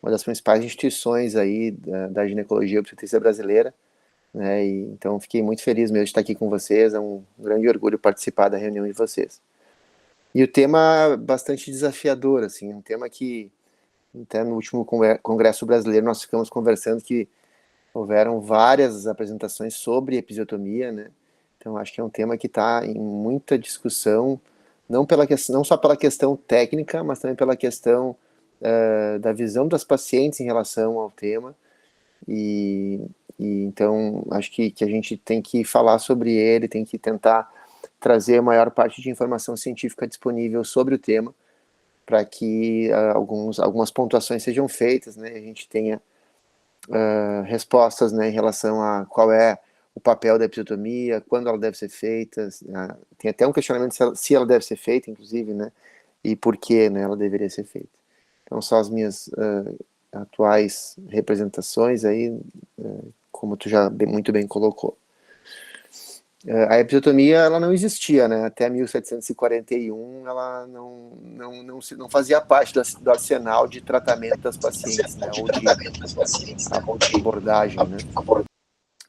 uma das principais instituições aí da ginecologia e obstetrícia brasileira, né? E, então, fiquei muito feliz mesmo de estar aqui com vocês. É um grande orgulho participar da reunião de vocês. E o tema é bastante desafiador, assim, um tema que até no último Congresso Brasileiro nós ficamos conversando que houveram várias apresentações sobre episiotomia, né? Então, acho que é um tema que está em muita discussão, não só pela questão técnica, mas também pela questão da visão das pacientes em relação ao tema. E, então, acho que a gente tem que falar sobre ele, tem que tentar trazer a maior parte de informação científica disponível sobre o tema, para que algumas pontuações sejam feitas, né? A gente tenha respostas, né, em relação a qual é o papel da episiotomia, quando ela deve ser feita, tem até um questionamento se ela deve ser feita, inclusive, né, e por que, né, ela deveria ser feita. Então, são as minhas atuais representações aí, como tu já muito bem colocou. A episiotomia, ela não existia, né, até 1741, ela não fazia parte do arsenal de tratamento das pacientes, né, ou de abordagem, né.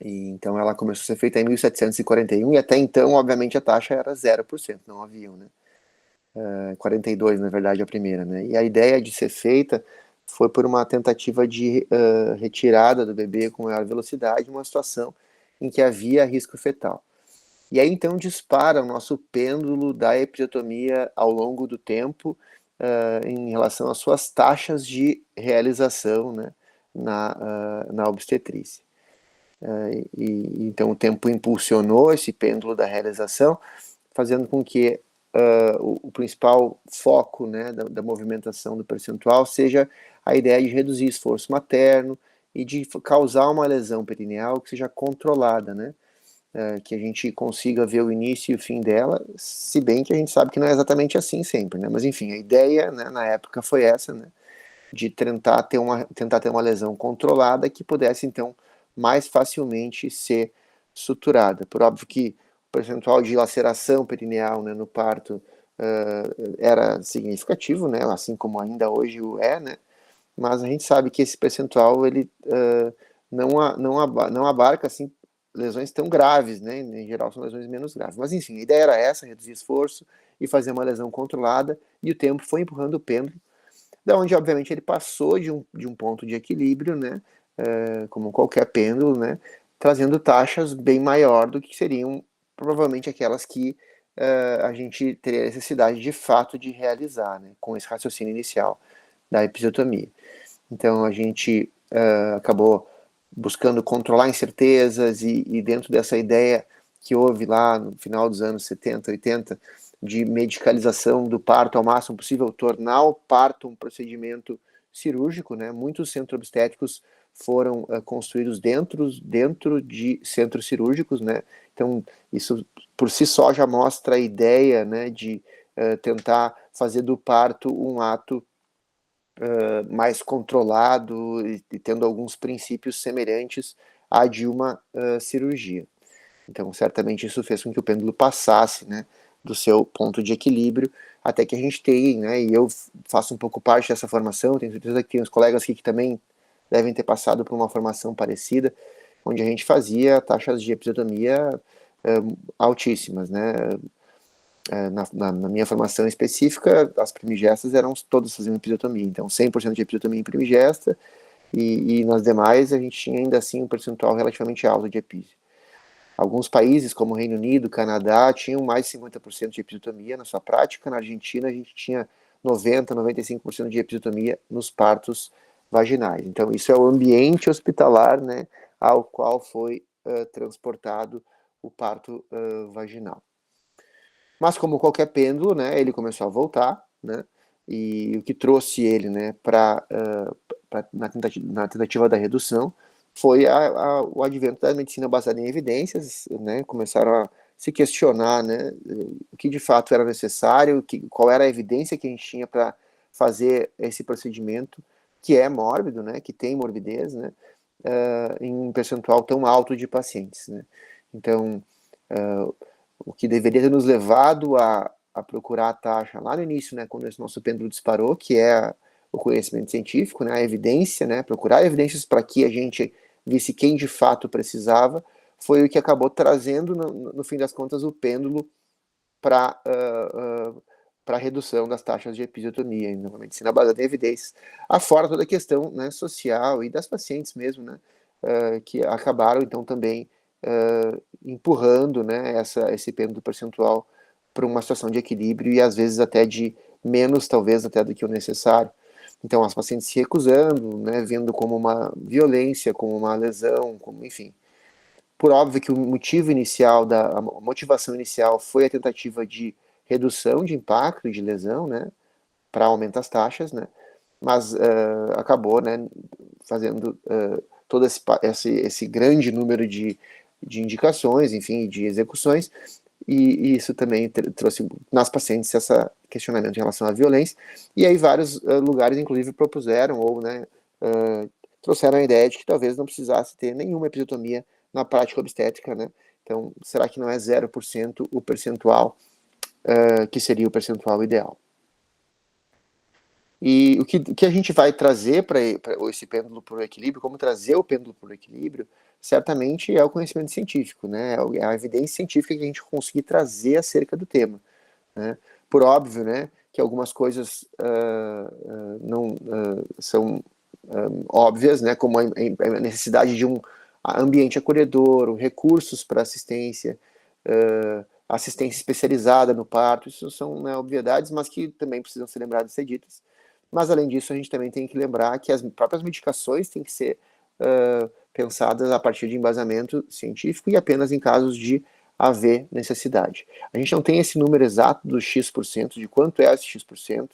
E, então ela começou a ser feita em 1741 e até então, obviamente, a taxa era 0%, não haviam, né? 42, na verdade, a primeira, né? E a ideia de ser feita foi por uma tentativa de retirada do bebê com maior velocidade, uma situação em que havia risco fetal. E aí então dispara o nosso pêndulo da episiotomia ao longo do tempo em relação às suas taxas de realização, né, na obstetrícia. Então o tempo impulsionou esse pêndulo da realização, fazendo com que o principal foco, né, da movimentação do percentual seja a ideia de reduzir esforço materno e de causar uma lesão perineal que seja controlada, né, que a gente consiga ver o início e o fim dela, se bem que a gente sabe que não é exatamente assim sempre, né, mas enfim, a ideia, né, na época foi essa, né, de tentar ter uma lesão controlada que pudesse, então, mais facilmente ser suturada. Por óbvio que o percentual de laceração perineal, né, no parto era significativo, né, assim como ainda hoje o é, né, mas a gente sabe que esse percentual ele não abarca assim lesões tão graves, né, em geral são lesões menos graves. Mas enfim, a ideia era essa, reduzir esforço e fazer uma lesão controlada, e o tempo foi empurrando o pêndulo, da onde obviamente ele passou de um ponto de equilíbrio, né, como qualquer pêndulo, né, trazendo taxas bem maior do que seriam provavelmente aquelas que a gente teria necessidade de fato de realizar, né, com esse raciocínio inicial da episiotomia. Então a gente acabou buscando controlar incertezas e dentro dessa ideia que houve lá no final dos anos 70, 80, de medicalização do parto ao máximo possível, tornar o parto um procedimento cirúrgico, né? Muitos centros obstétricos foram construídos dentro de centros cirúrgicos, né? Então, isso por si só já mostra a ideia, né, de tentar fazer do parto um ato mais controlado e tendo alguns princípios semelhantes à de uma cirurgia. Então, certamente isso fez com que o pêndulo passasse, né, do seu ponto de equilíbrio, até que a gente tem, né, e eu faço um pouco parte dessa formação, tenho certeza que tem os colegas aqui que também devem ter passado por uma formação parecida, onde a gente fazia taxas de episiotomia altíssimas, né. Na minha formação específica, as primigestas eram todas fazendo episiotomia, então 100% de episiotomia em primigesta, e nas demais a gente tinha ainda assim um percentual relativamente alto de epísio. Alguns países, como o Reino Unido, Canadá, tinham mais de 50% de episiotomia na sua prática. Na Argentina, a gente tinha 90%, 95% de episiotomia nos partos vaginais. Então, isso é o ambiente hospitalar, né, ao qual foi transportado o parto vaginal. Mas, como qualquer pêndulo, né, ele começou a voltar, né, e o que trouxe ele, né, na tentativa da redução foi o advento da medicina baseada em evidências, né, começaram a se questionar, né, o que de fato era necessário, qual era a evidência que a gente tinha para fazer esse procedimento, que é mórbido, né, que tem morbidez, né, em um percentual tão alto de pacientes, né. Então, o que deveria ter nos levado a procurar a taxa lá no início, né, quando esse nosso pêndulo disparou, que é o conhecimento científico, né, a evidência, né, procurar evidências para que a gente visse quem de fato precisava, foi o que acabou trazendo, no fim das contas, o pêndulo para a redução das taxas de episiotomia, na medicina baseada em evidências, afora toda a questão, né, social e das pacientes mesmo, né, que acabaram, então, também empurrando, né, esse pêndulo percentual para uma situação de equilíbrio e, às vezes, até de menos, talvez, até do que o necessário. Então, as pacientes se recusando, né, vendo como uma violência, como uma lesão, como, enfim. Por óbvio que o motivo inicial, a motivação inicial foi a tentativa de redução de impacto de lesão, né, para aumentar as taxas, né, mas acabou, né, fazendo todo esse grande número de indicações, enfim, de execuções, e isso também trouxe nas pacientes esse questionamento em relação à violência, e aí vários lugares, inclusive, propuseram, ou, né, trouxeram a ideia de que talvez não precisasse ter nenhuma episiotomia na prática obstétrica, né? Então, será que não é 0% o percentual que seria o percentual ideal? E o que a gente vai trazer para esse pêndulo para o equilíbrio, como trazer o pêndulo para o equilíbrio, certamente é o conhecimento científico, né? É a evidência científica que a gente conseguir trazer acerca do tema, né? Por óbvio, né, que algumas coisas não são óbvias, né, como a necessidade de um ambiente acolhedor, recursos para assistência, assistência especializada no parto, isso são, né, obviedades, mas que também precisam ser lembradas e ser ditas. Mas, além disso, a gente também tem que lembrar que as próprias medicações têm que ser pensadas a partir de embasamento científico e apenas em casos de haver necessidade. A gente não tem esse número exato do X%, de quanto é esse X%,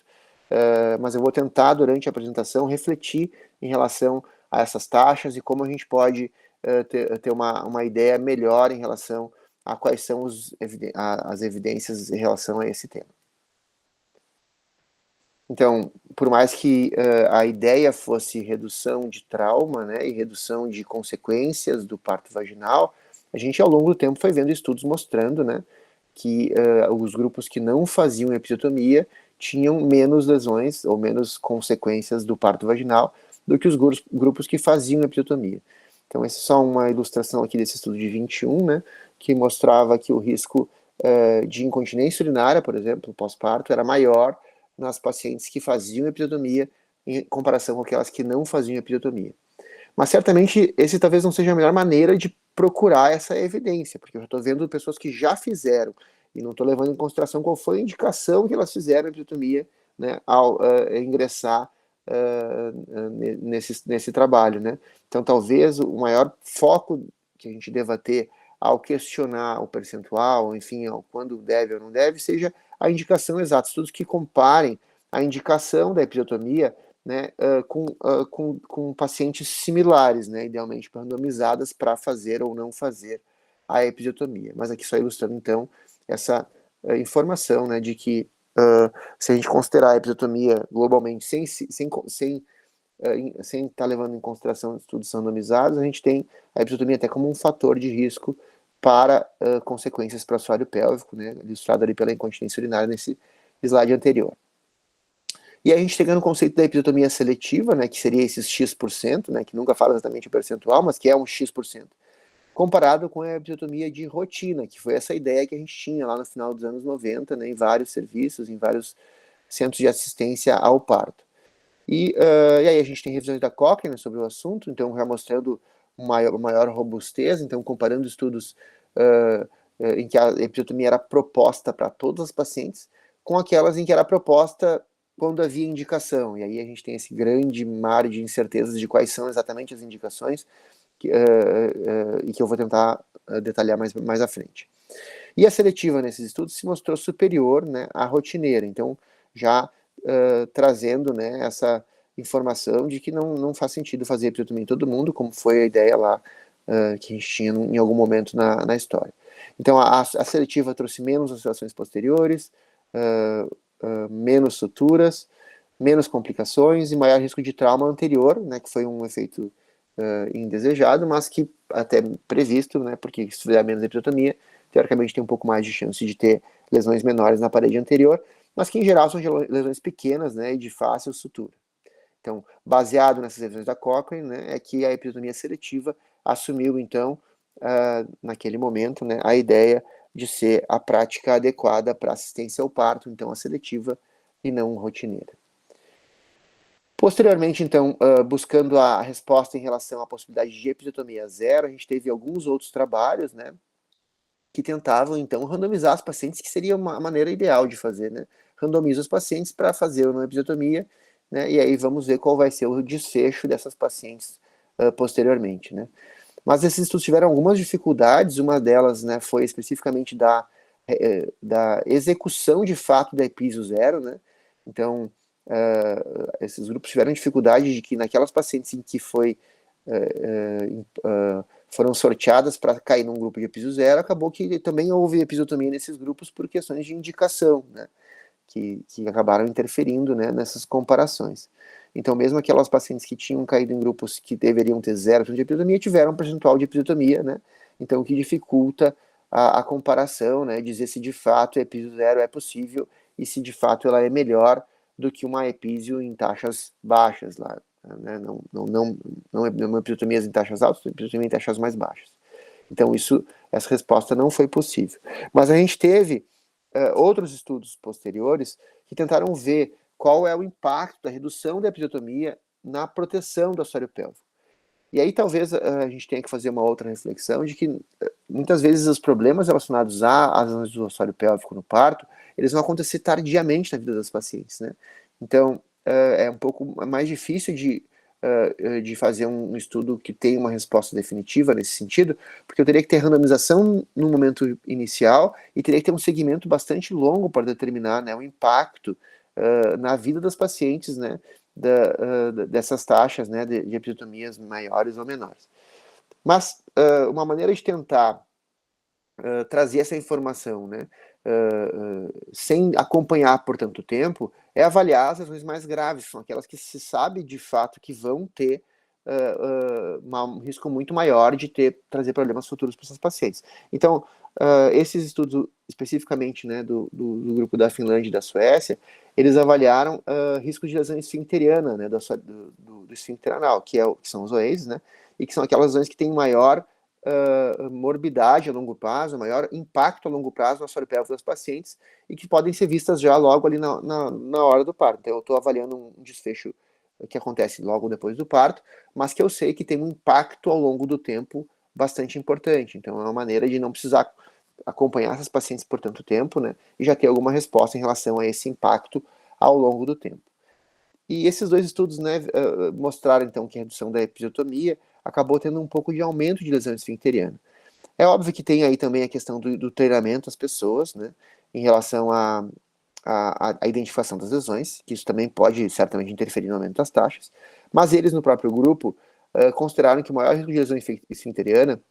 mas eu vou tentar, durante a apresentação, refletir em relação a essas taxas e como a gente pode ter uma ideia melhor em relação a quais são as evidências em relação a esse tema. Então, por mais que a ideia fosse redução de trauma, né, e redução de consequências do parto vaginal, a gente, ao longo do tempo, foi vendo estudos mostrando, né, que os grupos que não faziam episiotomia tinham menos lesões ou menos consequências do parto vaginal do que os grupos que faziam episiotomia. Então, essa é só uma ilustração aqui desse estudo de 21, né, que mostrava que o risco de incontinência urinária, por exemplo, pós-parto, era maior nas pacientes que faziam episiotomia em comparação com aquelas que não faziam episiotomia. Mas certamente esse talvez não seja a melhor maneira de procurar essa evidência, porque eu estou vendo pessoas que já fizeram e não estou levando em consideração qual foi a indicação que elas fizeram a episiotomia, né, ao ingressar nesse trabalho, né? Então, talvez o maior foco que a gente deva ter ao questionar o percentual, enfim, quando deve ou não deve, seja a indicação exata. Estudos que comparem a indicação da episiotomia, né, com pacientes similares, né, idealmente randomizadas para fazer ou não fazer a episiotomia. Mas aqui só ilustrando, então, essa informação, né, de que se a gente considerar a episiotomia globalmente sem estar levando em consideração estudos randomizados, a gente tem a episiotomia até como um fator de risco para consequências para o assoalho pélvico, né, ilustrado ali pela incontinência urinária nesse slide anterior. E a gente chega no conceito da episiotomia seletiva, né, que seria esses X%, né, que nunca fala exatamente o percentual, mas que é um X%, comparado com a episiotomia de rotina, que foi essa ideia que a gente tinha lá no final dos anos 90, né, em vários serviços, em vários centros de assistência ao parto. E aí a gente tem revisões da Cochrane sobre o assunto, então já mostrando maior robustez, então comparando estudos em que a episiotomia era proposta para todas as pacientes, com aquelas em que era proposta quando havia indicação. E aí a gente tem esse grande mar de incertezas de quais são exatamente as indicações, e que eu vou tentar detalhar mais à frente. E a seletiva nesses estudos se mostrou superior, né, à rotineira, então já trazendo, né, essa informação de que não faz sentido fazer episiotomia em todo mundo, como foi a ideia lá que a gente tinha em algum momento na história. Então a seletiva trouxe menos oscilações posteriores, menos suturas, menos complicações e maior risco de trauma anterior, né, que foi um efeito indesejado, mas que até previsto, né, porque se fizer menos episiotomia, teoricamente tem um pouco mais de chance de ter lesões menores na parede anterior, mas que em geral são lesões pequenas, né, e de fácil sutura. Então, baseado nessas revisões da Cochrane, né, é que a episiotomia seletiva assumiu, então, naquele momento, né, a ideia de ser a prática adequada para assistência ao parto, então a seletiva e não rotineira. Posteriormente, então, buscando a resposta em relação à possibilidade de episiotomia zero, a gente teve alguns outros trabalhos, né, que tentavam, então, randomizar os pacientes, que seria uma maneira ideal de fazer, né? Randomiza os pacientes para fazer uma episiotomia, né? E aí vamos ver qual vai ser o desfecho dessas pacientes posteriormente, né? Mas esses estudos tiveram algumas dificuldades, uma delas, né, foi especificamente da execução de fato da episio zero, né? Então, esses grupos tiveram dificuldade de que naquelas pacientes em que foram sorteadas para cair num grupo de episio zero, acabou que também houve episiotomia nesses grupos por questões de indicação, né, que acabaram interferindo, né, nessas comparações. Então, mesmo aquelas pacientes que tinham caído em grupos que deveriam ter 0% de episiotomia, tiveram um percentual de episiotomia, né, então o que dificulta a comparação, né, dizer se de fato a episio zero é possível e se de fato ela é melhor do que uma episio em taxas baixas lá, né? Não é uma episiotomia em taxas altas, é episiotomia em taxas mais baixas. Então, essa resposta não foi possível. Mas a gente teve outros estudos posteriores que tentaram ver qual é o impacto da redução da episiotomia na proteção do assoalho pélvico. E aí talvez a gente tenha que fazer uma outra reflexão de que muitas vezes os problemas relacionados às lesões do assoalho pélvico no parto, eles vão acontecer tardiamente na vida das pacientes, né? Então, é um pouco mais difícil de fazer um estudo que tenha uma resposta definitiva nesse sentido, porque eu teria que ter randomização no momento inicial e teria que ter um segmento bastante longo para determinar, né, o impacto na vida das pacientes, né, dessas taxas, né, de episiotomias maiores ou menores. Mas uma maneira de tentar trazer essa informação, né, sem acompanhar por tanto tempo, é avaliar as lesões mais graves, são aquelas que se sabe de fato que vão ter um risco muito maior de trazer problemas futuros para essas pacientes. Então, esses estudos, especificamente, né, do grupo da Finlândia e da Suécia, eles avaliaram risco de lesão esfincteriana, né, do esfíncter anal, que são os OASEs, né, e que são aquelas lesões que têm maior morbidade a longo prazo, maior impacto a longo prazo no assoalho pélvico das pacientes e que podem ser vistas já logo ali na hora do parto. Então, eu estou avaliando um desfecho que acontece logo depois do parto, mas que eu sei que tem um impacto ao longo do tempo bastante importante. Então, é uma maneira de não precisar acompanhar essas pacientes por tanto tempo, né, e já ter alguma resposta em relação a esse impacto ao longo do tempo. E esses dois estudos, né, mostraram, então, que a redução da episiotomia acabou tendo um pouco de aumento de lesão esfincteriana. É óbvio que tem aí também a questão do treinamento das pessoas, né, em relação à identificação das lesões, que isso também pode certamente interferir no aumento das taxas, mas eles no próprio grupo consideraram que o maior risco de lesão esfincteriana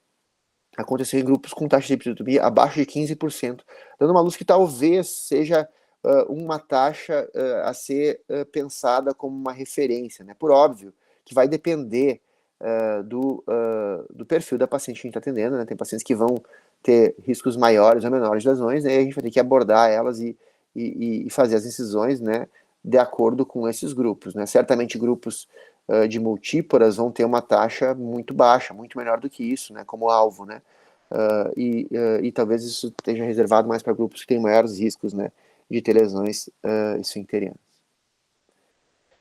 aconteceu em grupos com taxa de episiotomia abaixo de 15%, dando uma luz que talvez seja uma taxa a ser pensada como uma referência, né? Por óbvio que vai depender do perfil da paciente que a gente está atendendo, né? Tem pacientes que vão ter riscos maiores ou menores de lesões, né? E a gente vai ter que abordar elas e fazer as incisões, né, de acordo com esses grupos, né? Certamente grupos de multíporas vão ter uma taxa muito baixa, muito menor do que isso, né, como alvo, né? E talvez isso esteja reservado mais para grupos que têm maiores riscos, né, de ter lesões esfincterianas.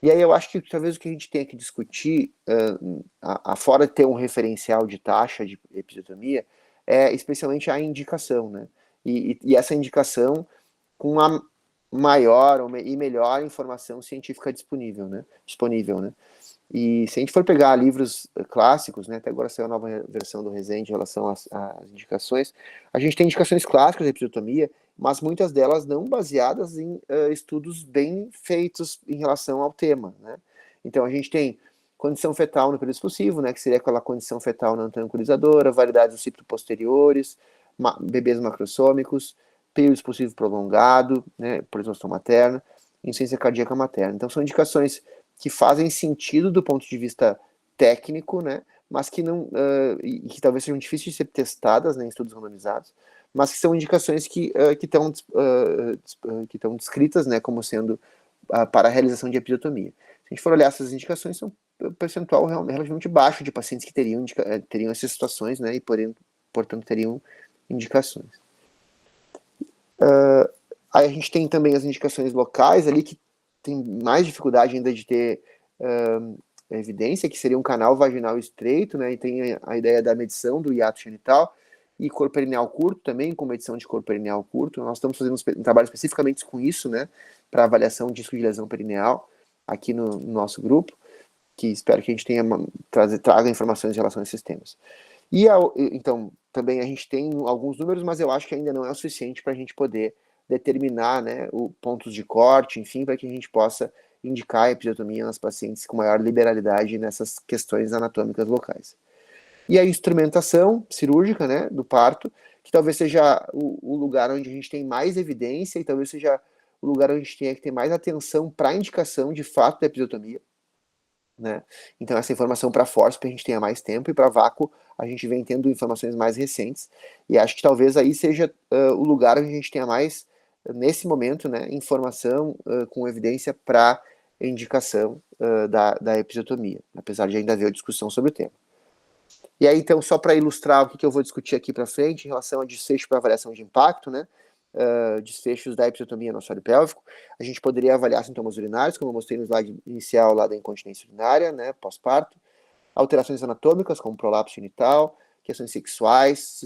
E aí eu acho que talvez o que a gente tenha que discutir, fora de ter um referencial de taxa de episiotomia, é especialmente a indicação, né? E essa indicação com a maior e melhor informação científica disponível, né? E se a gente for pegar livros clássicos, né, até agora saiu a nova versão do Resende em relação às indicações, a gente tem indicações clássicas de episiotomia, mas muitas delas não baseadas em estudos bem feitos em relação ao tema, né? Então a gente tem condição fetal no período expulsivo, né, que seria aquela condição fetal não tranquilizadora, variedades occipito-posteriores, bebês macrossômicos, período expulsivo prolongado, né, por exaustão materna, insuficiência cardíaca materna. Então são indicações que fazem sentido do ponto de vista técnico, né, mas que não e que talvez sejam difíceis de ser testadas, né, em estudos randomizados, mas que são indicações que estão descritas, né, como sendo para a realização de episiotomia. a gente for olhar essas indicações, são um percentual relativamente baixo de pacientes que teriam essas situações, né, e portanto teriam indicações. Aí a gente tem também as indicações locais ali, que tem mais dificuldade ainda de ter evidência, que seria um canal vaginal estreito, né, e tem a ideia da medição do hiato genital, e corpo perineal curto também, com medição de corpo perineal curto. Nós estamos fazendo um trabalho especificamente com isso, né, para avaliação de risco de lesão perineal, aqui no nosso grupo, que espero que a gente tenha traga informações em relação a esses temas. Então, também a gente tem alguns números, mas eu acho que ainda não é o suficiente para a gente poder determinar, né, pontos de corte, enfim, para que a gente possa indicar a episiotomia nas pacientes com maior liberalidade nessas questões anatômicas locais. E a instrumentação cirúrgica, né, do parto, que talvez seja o lugar onde a gente tem mais evidência e talvez seja o lugar onde a gente tenha que ter mais atenção para a indicação de fato da episiotomia, né? Então essa informação para FORCEP a gente tenha mais tempo, e para vácuo a gente vem tendo informações mais recentes, e acho que talvez aí seja o lugar onde a gente tenha mais, nesse momento, né, informação com evidência para indicação da episiotomia, apesar de ainda haver discussão sobre o tema. E aí, então, só para ilustrar o que eu vou discutir aqui para frente, em relação a desfecho para avaliação de impacto, né, desfechos da episiotomia no assoalho pélvico, a gente poderia avaliar sintomas urinários, como eu mostrei no slide inicial lá da incontinência urinária, né, pós-parto, alterações anatômicas, como prolapso genital, questões sexuais,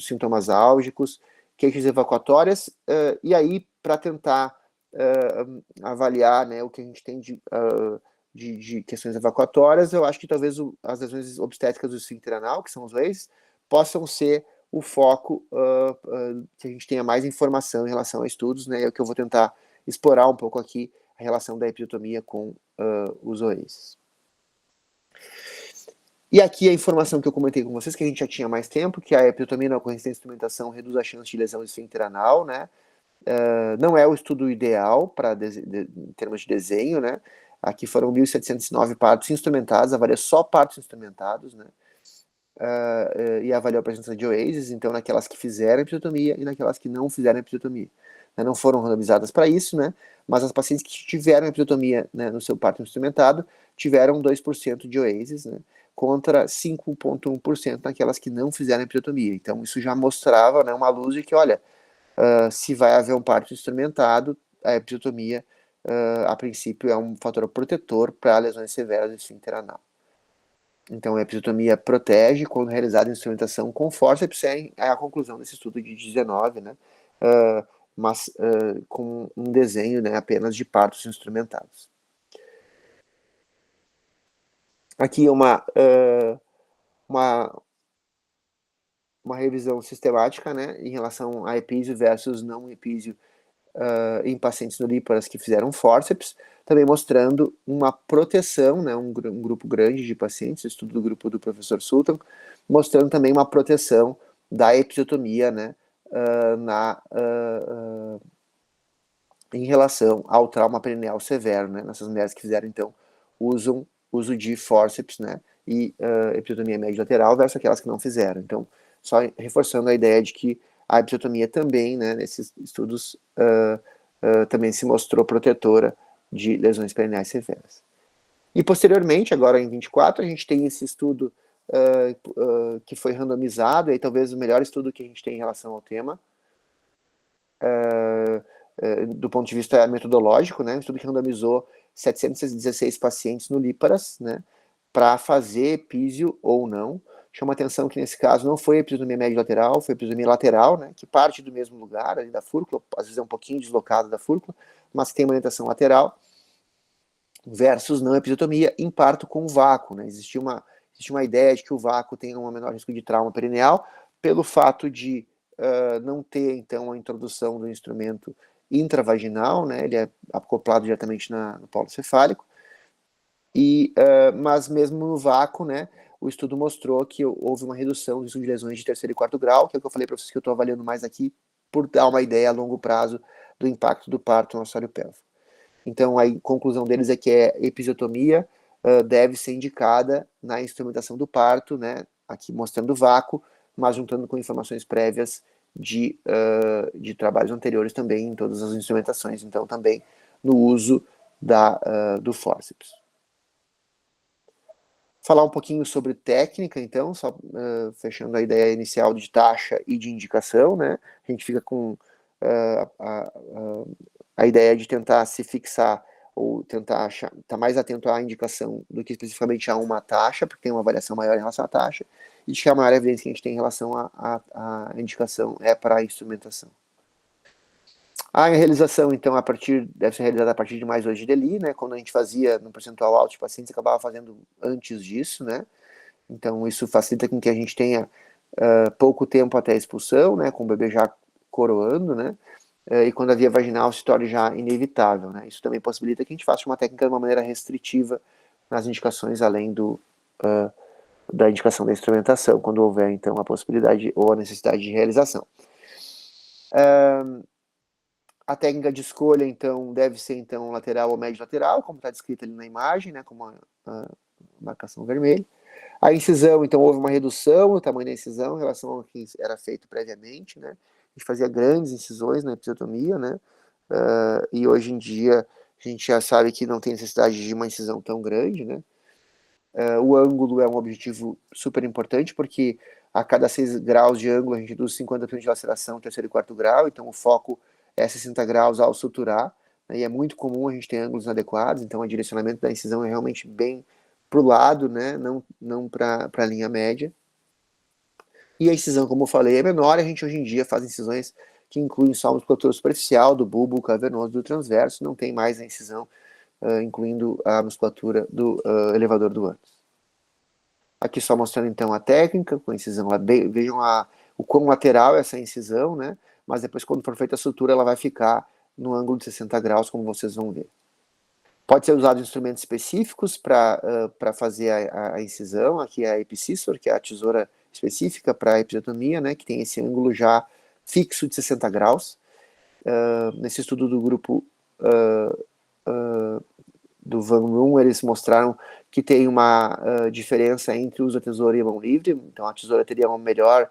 sintomas álgicos, queixas evacuatórias, e aí, para tentar avaliar, né, o que a gente tem de questões evacuatórias, eu acho que talvez as lesões obstétricas do esfíncter anal, que são os LEIs, possam ser o foco que a gente tenha mais informação em relação a estudos, né, é o que eu vou tentar explorar um pouco aqui, a relação da episiotomia com os OEs. E aqui a informação que eu comentei com vocês, que a gente já tinha mais tempo, que a episiotomia na ocorrência da instrumentação reduz a chance de lesão do esfíncter anal, né, não é o estudo ideal em termos de desenho, né, aqui foram 1.709 partos instrumentados, avalia só partos instrumentados, né, e avaliou a presença de OASES, então naquelas que fizeram episiotomia e naquelas que não fizeram episiotomia. Não foram randomizadas para isso, né, mas as pacientes que tiveram episiotomia, né, no seu parto instrumentado tiveram 2% de OASES, né, contra 5,1% naquelas que não fizeram episiotomia. Então isso já mostrava, né, uma luz de que, olha, se vai haver um parto instrumentado, a episiotomia, a princípio, é um fator protetor para lesões severas do esfíncter anal. Então, a episiotomia protege quando realizada em instrumentação com fórceps, é a conclusão desse estudo de 19, né? Mas com um desenho, né, apenas de partos instrumentados. Aqui uma revisão sistemática, né, em relação a epísio versus não epísio em pacientes nulíparas que fizeram fórceps, também mostrando uma proteção, né, um grupo grande de pacientes, estudo do grupo do professor Sultan, mostrando também uma proteção da episiotomia, né, em relação ao trauma perineal severo, né, nessas mulheres que fizeram, então, uso de fórceps, né, e episiotomia média lateral versus aquelas que não fizeram. Então, só reforçando a ideia de que a episiotomia também, né, nesses estudos, também se mostrou protetora de lesões perineais severas. E posteriormente, agora em 24, a gente tem esse estudo que foi randomizado, e talvez o melhor estudo que a gente tem em relação ao tema, do ponto de vista metodológico, né, um estudo que randomizou 716 pacientes nulíparas, né, para fazer epísio ou não. Chama atenção que nesse caso não foi episiotomia média lateral, foi episiotomia lateral, né, que parte do mesmo lugar, ali da fúrcula, às vezes é um pouquinho deslocado da fúrcula, mas tem uma orientação lateral, versus não episiotomia em parto com vácuo, né. Existe uma ideia de que o vácuo tem um menor risco de trauma perineal, pelo fato de não ter, então, a introdução do instrumento intravaginal, né, ele é acoplado diretamente no polo cefálico, mas mesmo no vácuo, né, o estudo mostrou que houve uma redução do risco de lesões de terceiro e quarto grau, que é o que eu falei para vocês que eu estou avaliando mais aqui, por dar uma ideia a longo prazo do impacto do parto no assoalho pélvico. Então, a conclusão deles é que a episiotomia deve ser indicada na instrumentação do parto, né, aqui mostrando o vácuo, mas juntando com informações prévias de trabalhos anteriores também em todas as instrumentações, então também no uso do fórceps. Falar um pouquinho sobre técnica, então, só fechando a ideia inicial de taxa e de indicação, né? A gente fica com a ideia de tentar se fixar ou tentar estar mais atento à indicação do que especificamente a uma taxa, porque tem uma variação maior em relação à taxa, e de que a maior evidência que a gente tem em relação à indicação é para a instrumentação. A realização, então, deve ser realizada a partir de mais hoje de DELI, né? Quando a gente fazia no percentual alto de pacientes, acabava fazendo antes disso, né? Então, isso facilita com que a gente tenha pouco tempo até a expulsão, né? Com o bebê já coroando, né? E quando a via vaginal se torne já inevitável, né? Isso também possibilita que a gente faça uma técnica de uma maneira restritiva nas indicações, além da indicação da instrumentação, quando houver, então, a possibilidade ou a necessidade de realização. A técnica de escolha, então, deve ser, então, lateral ou médio lateral, como está descrito ali na imagem, né, como a marcação vermelha. A incisão, então, houve uma redução no tamanho da incisão em relação ao que era feito previamente, né. A gente fazia grandes incisões na episiotomia, né, e hoje em dia a gente já sabe que não tem necessidade de uma incisão tão grande, né. O ângulo é um objetivo super importante, porque a cada 6 graus de ângulo a gente reduz 50% de laceração, terceiro e quarto grau, então o foco é 60 graus ao suturar, né, e é muito comum a gente ter ângulos inadequados, então o direcionamento da incisão é realmente bem para o lado, né, não para a linha média. E a incisão, como eu falei, é menor, a gente hoje em dia faz incisões que incluem só a musculatura superficial do bulbo cavernoso do transverso, não tem mais a incisão incluindo a musculatura do elevador do ânus. Aqui só mostrando então a técnica, com a incisão, vejam o quão lateral é essa incisão, né? Mas depois, quando for feita a sutura, ela vai ficar no ângulo de 60 graus, como vocês vão ver. Pode ser usado instrumentos específicos para fazer a incisão. Aqui é a Epicisor, que é a tesoura específica para a episiotomia, né? Que tem esse ângulo já fixo de 60 graus. Nesse estudo do grupo do Van Room, eles mostraram que tem uma diferença entre o uso da tesoura e a mão livre. Então a tesoura teria uma melhor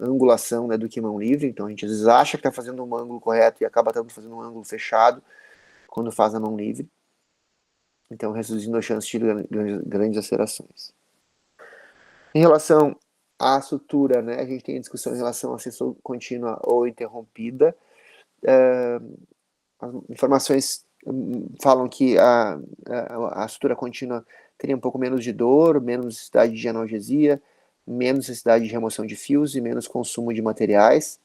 angulação, né, do que mão livre. Então a gente às vezes acha que está fazendo um ângulo correto e acaba fazendo um ângulo fechado quando faz a mão livre. Então reduzindo a chance de grandes lacerações. Em relação à sutura, né, a gente tem a discussão em relação à sessão contínua ou interrompida. As informações falam que a sutura contínua teria um pouco menos de dor, menos necessidade de analgesia, menos necessidade de remoção de fios e menos consumo de materiais.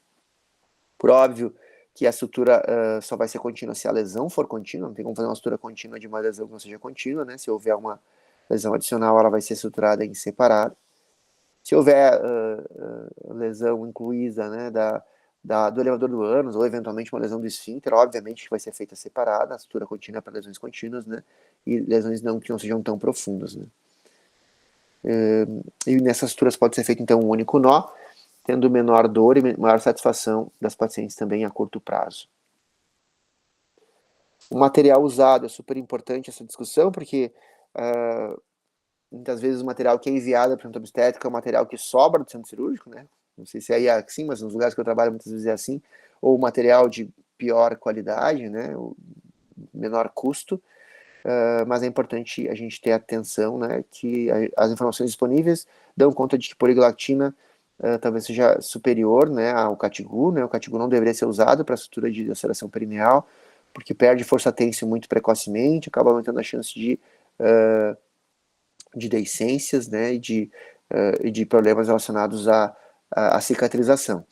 Por óbvio que a sutura só vai ser contínua se a lesão for contínua, não tem como fazer uma sutura contínua de uma lesão que não seja contínua, né? Se houver uma lesão adicional, ela vai ser suturada em separado. Se houver lesão incluída, né, do elevador do ânus, ou eventualmente uma lesão do esfíncter, obviamente que vai ser feita separada, a sutura contínua para lesões contínuas, né, e lesões que não sejam tão profundas, né. E nessas suturas pode ser feito então um único nó, tendo menor dor e maior satisfação das pacientes também a curto prazo. O material usado é super importante essa discussão, porque muitas vezes o material que é enviado para o centro obstétrico é o material que sobra do centro cirúrgico, né? Não sei se aí é assim, mas nos lugares que eu trabalho muitas vezes é assim, ou material de pior qualidade, né? Menor custo, mas é importante a gente ter atenção, né? Que as informações disponíveis dão conta de que poligalactina talvez seja superior, né, ao Catigu, né? O Catigu não deveria ser usado para sutura de laceração perineal, porque perde força têncil muito precocemente, acaba aumentando a chance de deiscências, né, e de problemas relacionados à cicatrização.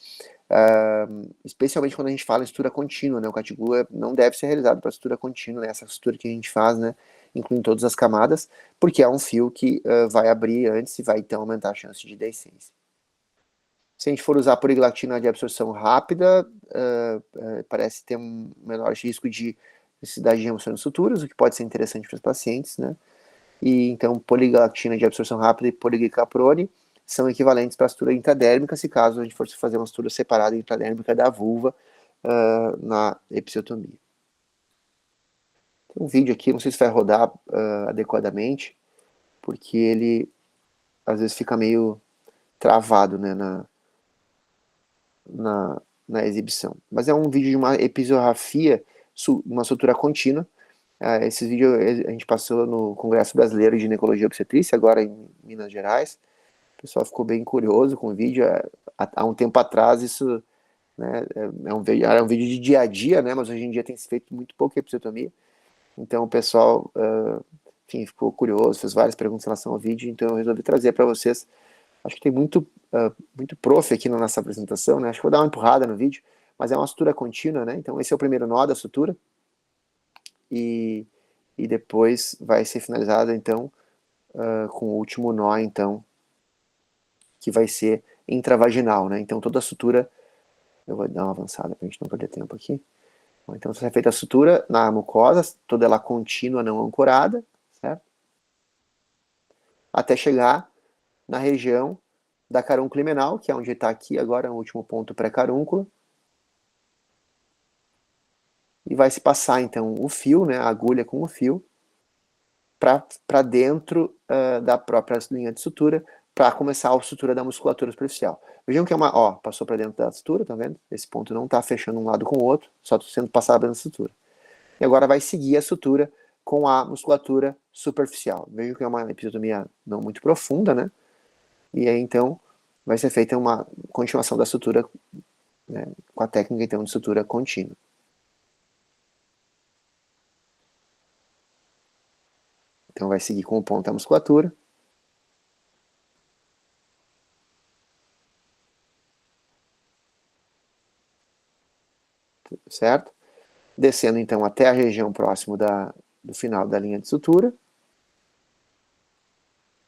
Especialmente quando a gente fala em sutura contínua, né, o Catigu não deve ser realizado para sutura contínua, né, essa sutura que a gente faz, né, incluindo todas as camadas, porque é um fio que vai abrir antes e vai então aumentar a chance de deiscência. Se a gente for usar poligalactina de absorção rápida, parece ter um menor risco de necessidade de remoção de suturas, o que pode ser interessante para os pacientes, né? E então poligalactina de absorção rápida e poligicaprone são equivalentes para a sutura intradérmica, se caso a gente fosse fazer uma sutura separada intradérmica da vulva na episiotomia. Tem um vídeo aqui, não sei se vai rodar adequadamente, porque ele às vezes fica meio travado, né, na exibição. Mas é um vídeo de uma episografia, uma sutura contínua, Esses vídeos a gente passou no Congresso Brasileiro de Ginecologia e Obstetrícia, agora em Minas Gerais. O pessoal ficou bem curioso com o vídeo. Há um tempo atrás, isso, né, era um vídeo de dia a dia, né, mas hoje em dia tem se feito muito pouco episiotomia. Então o pessoal, enfim, ficou curioso, fez várias perguntas em relação ao vídeo, então eu resolvi trazer para vocês. Acho que tem muito prof aqui na nossa apresentação, né? Acho que vou dar uma empurrada no vídeo, mas é uma sutura contínua, né? Então esse é o primeiro nó da sutura e depois vai ser finalizada, então, com o último nó, então, que vai ser intravaginal, né? Então toda a sutura, eu vou dar uma avançada para a gente não perder tempo aqui. Então será feita a sutura na mucosa, toda ela contínua, não ancorada, certo? Até chegar na região da carúncula imenal, que é onde está aqui agora, o último ponto pré-carúncula. E vai se passar, então, o fio, né, a agulha com o fio, para dentro da própria linha de sutura, para começar a sutura da musculatura superficial. Vejam que é uma, ó, passou para dentro da sutura, tá vendo? Esse ponto não está fechando um lado com o outro, só está sendo passado dentro da sutura. E agora vai seguir a sutura com a musculatura superficial. Vejam que é uma episiotomia não muito profunda, né? E aí, então, vai ser feita uma continuação da sutura, né, com a técnica, então, de sutura contínua. Então, vai seguir com o ponto da musculatura. Certo? Descendo, então, até a região próximo do final da linha de sutura.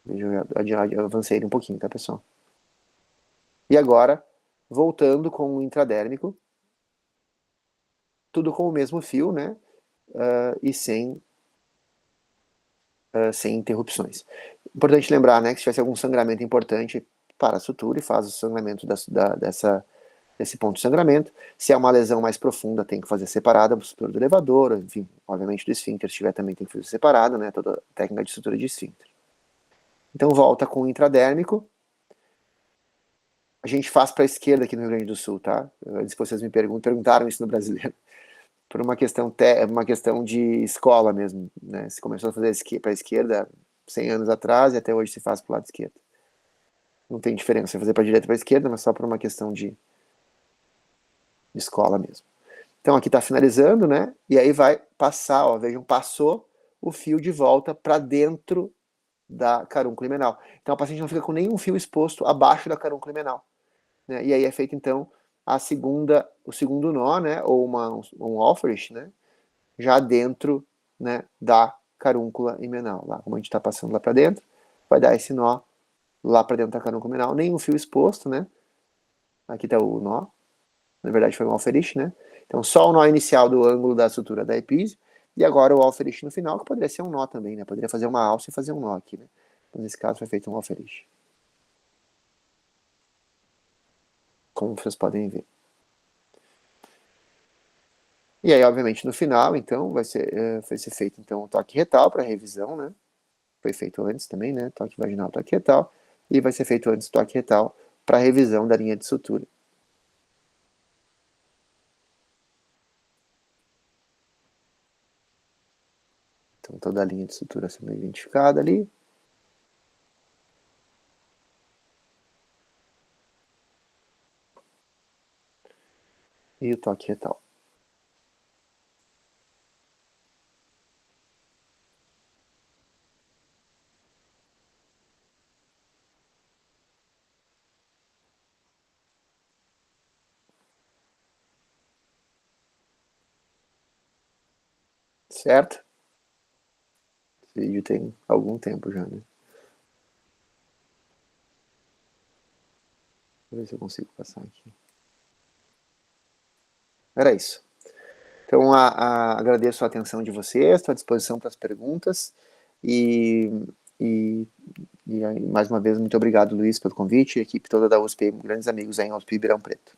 Veja, eu avancei um pouquinho, tá, pessoal? E agora, voltando com o intradérmico, tudo com o mesmo fio, né? E sem interrupções. Importante lembrar, né, que se tivesse algum sangramento importante, para a sutura e faz o sangramento desse ponto de sangramento. Se é uma lesão mais profunda, tem que fazer separada pelo do elevador, enfim, obviamente do esfíncter, se tiver também tem que fazer separado, né, toda a técnica de sutura de esfíncter. Então volta com o intradérmico. A gente faz para a esquerda aqui no Rio Grande do Sul, tá? Antes que vocês me perguntaram isso no brasileiro. Por uma questão de escola mesmo, né? Se começou a fazer para a esquerda 100 anos atrás e até hoje se faz para o lado esquerdo. Não tem diferença fazer para a direita e para a esquerda, mas só por uma questão de escola mesmo. Então aqui está finalizando, né? E aí vai passar, ó, vejam, passou o fio de volta para dentro da carúncula imenal. Então a paciente não fica com nenhum fio exposto abaixo da carúncula imenal, né? E aí é feito então o segundo nó, né? Ou um Alferish, né? Já dentro, né, da carúncula imenal. Lá, como a gente está passando lá para dentro, vai dar esse nó lá para dentro da carúncula imenal, nenhum fio exposto, né? Aqui está o nó. Na verdade foi um Alferish, né? Então só o nó inicial do ângulo da sutura da epísio, e agora o Alferish no final, que poderia ser um nó também, né? Poderia fazer uma alça e fazer um nó aqui, né? Mas nesse caso foi feito um Alferish. Como vocês podem ver. E aí, obviamente, no final, então, vai ser feito então, o toque retal para revisão, né? Foi feito antes também, né? Toque vaginal, toque retal. E vai ser feito antes o toque retal para revisão da linha de sutura. Então, toda a linha de sutura sendo identificada ali. E o toque retal. Certo? Esse vídeo tem algum tempo já, né? Vou ver se eu consigo passar aqui. Era isso. Então, agradeço a atenção de vocês, estou à disposição para as perguntas. E, e, e aí, mais uma vez, muito obrigado, Luiz, pelo convite, a equipe toda da USP, grandes amigos aí em USP Ribeirão Preto.